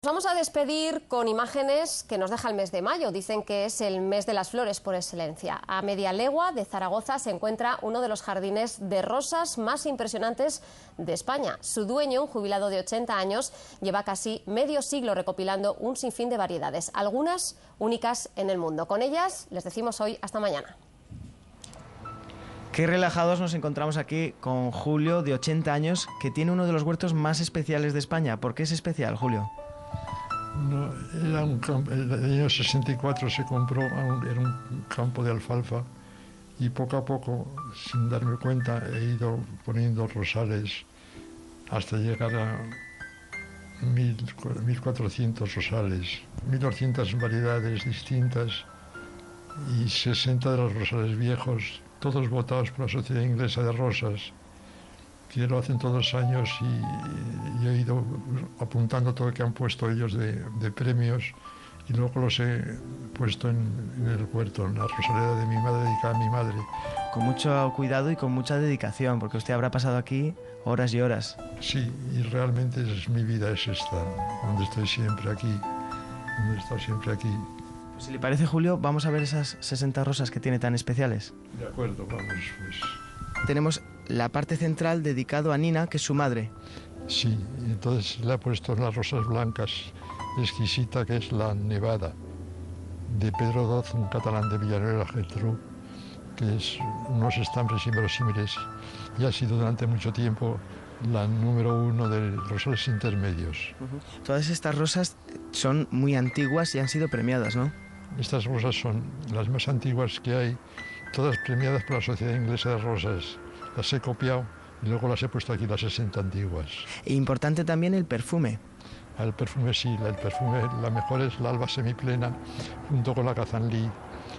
Nos vamos a despedir con imágenes que nos deja el mes de mayo. Dicen que es el mes de las flores por excelencia. A media legua de Zaragoza se encuentra uno de los jardines de rosas más impresionantes de España. Su dueño, un jubilado de 80 años, lleva casi medio siglo recopilando un sinfín de variedades, algunas únicas en el mundo. Con ellas les decimos hoy hasta mañana. Qué relajados nos encontramos aquí con Julio, de 80 años, que tiene uno de los huertos más especiales de España. ¿Por qué es especial, Julio? No, era un campo, en el año 64 se compró, era un campo de alfalfa y poco a poco, sin darme cuenta, he ido poniendo rosales hasta llegar a 1400 rosales, 1200 variedades distintas y 60 de los rosales viejos, todos votados por la Sociedad Inglesa de Rosas, que lo hacen todos los años y he ido apuntando todo lo que han puesto ellos de premios y luego los he puesto en el huerto, en la rosaleda de mi madre, dedicada a mi madre. Con mucho cuidado y con mucha dedicación, porque usted habrá pasado aquí horas y horas. Sí, y realmente mi vida es esta, donde estoy siempre aquí, donde he estado siempre aquí. Pues si le parece, Julio, vamos a ver esas 60 rosas que tiene tan especiales. De acuerdo, vamos pues. Tenemos la parte central dedicado a Nina, que es su madre. Sí, y entonces le he puesto unas rosas blancas exquisita, que es la Nevada, de Pedro Doz, un catalán de Villanueva y la Geltrú, que es unos estambres inverosímiles y ha sido durante mucho tiempo la número 1 de rosales intermedios. Todas estas rosas son muy antiguas y han sido premiadas, ¿no? Estas rosas son las más antiguas que hay, todas premiadas por la Sociedad Inglesa de Rosas. Las he copiado y luego las he puesto aquí, las 60 antiguas. E importante también el perfume. El perfume sí, el perfume, la mejor es la alba semiplena, junto con la cazanlí,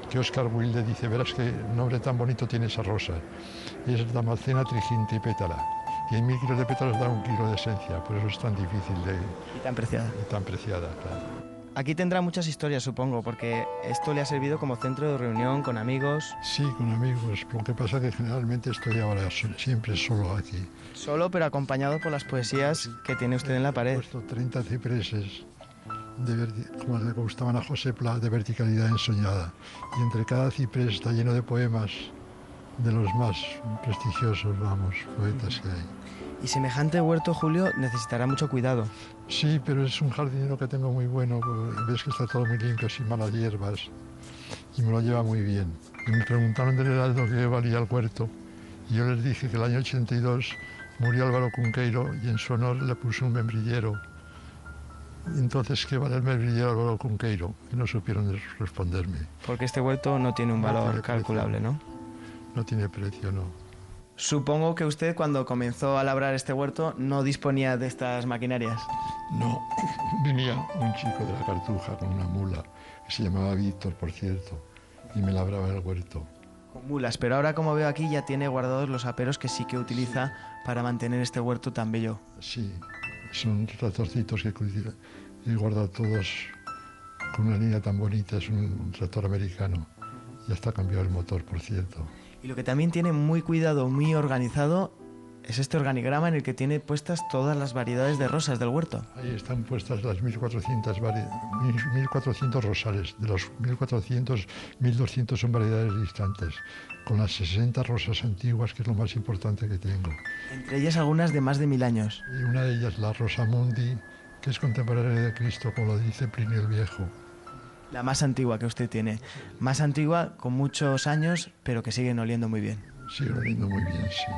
que Oscar Wilde dice, verás qué nombre tan bonito tiene esa rosa. Y es Damascena trigintipétala. Y en 1000 kilos de pétalos da 1 kilo de esencia, por eso es tan difícil de... Y tan preciada. Y tan preciada, claro. Aquí tendrá muchas historias, supongo, porque esto le ha servido como centro de reunión con amigos. Sí, con amigos. Lo que pasa es que generalmente estoy ahora siempre solo aquí. Solo, pero acompañado por las poesías que tiene usted en la pared. He puesto 30 cipreses, como le gustaban a José Pla, de verticalidad ensoñada. Y entre cada ciprés está lleno de poemas de los más prestigiosos, vamos, poetas que hay. Y semejante huerto, Julio, necesitará mucho cuidado. Sí, pero es un jardinero que tengo muy bueno. Ves que está todo muy limpio, sin malas hierbas. Y me lo lleva muy bien. Y me preguntaron del heraldo qué valía el huerto. Y yo les dije que el año 82 murió Álvaro Cunqueiro y en su honor le puse un membrillero. Y entonces, ¿qué vale el membrillero Álvaro Cunqueiro? Y no supieron responderme. Porque este huerto no tiene un valor calculable, ¿no? No tiene precio, no. Supongo que usted, cuando comenzó a labrar este huerto, no disponía de estas maquinarias. No, venía un chico de la Cartuja con una mula, que se llamaba Víctor, por cierto, y me labraba el huerto. Con mulas, pero ahora, como veo aquí, ya tiene guardados los aperos que sí que utiliza para mantener este huerto tan bello. Sí, son tractorcitos que he guardado todos con una línea tan bonita, es un tractor americano. Ya está cambiado el motor, por cierto. Y lo que también tiene muy cuidado, muy organizado, es este organigrama en el que tiene puestas todas las variedades de rosas del huerto. Ahí están puestas las 1400 rosales. De los 1400, 1200 son variedades distantes, con las 60 rosas antiguas, que es lo más importante que tengo. Entre ellas algunas de más de 1000 años. Y una de ellas, la Rosa Mundi, que es contemporánea de Cristo, como lo dice Plinio el Viejo. La más antigua que usted tiene. Más antigua, con muchos años, pero que siguen oliendo muy bien. Sigue oliendo muy bien, sí.